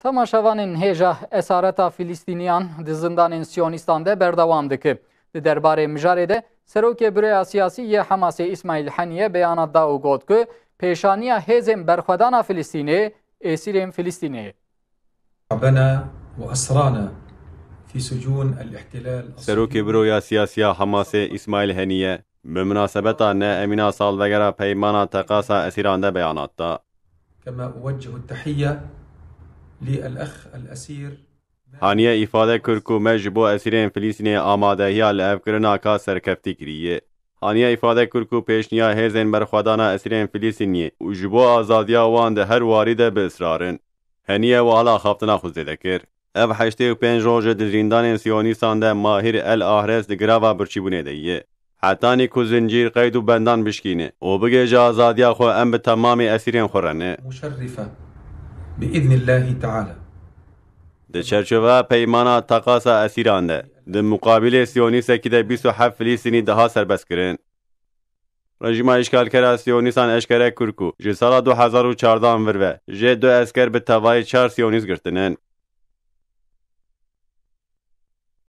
Tamaşavanên hêja esareta Filîstîniyan di zindanên Siyonîstan de berdewam dike. Di derbarê mijarê de Serokê Büroya Siyasî yê Hemasê İsmaîl Haniye beyanat da û got ku pêşaniya hêzên berxwedana Filîstînê êsîrên Filîstînê ye. Serokê Büroya Siyasî ya Hemasê İsmaîl Haniye bi münasebeta neemîna salvegera peymana teqasa esîran de beyanat da. Haniye îfade kir ku me ji bo esîrên Filîstînê amadehiya lihevkirina ka serkeftî kiriye. Haniye îfade kir ku pêşniya hêzên berxwedana esîrên Filîstîniyê û ji bo azadiya wan di her warî de bi israrin. Haniye hala xaftina xwe zêde kir. Ev 85 roj di zindanên Siyonîstan de Mahir El Ahres di greva birçîbûnê de ye. Hetanî ku zincîr, qeyd û bendan bişkîne û bigêje azadiya xwe em bi temamê esîrên xwe rene. Di çerçeveya peymana teqasa esîran de, di muqabilê Siyonîsekî de 27 Filîstînî daha serbest kirin. Rejima îşgalkera Siyonîstan eşkere kir ku ji sala 2014 vir ve jê 2 esker bi tevahî 4 Siyonîst girtinin.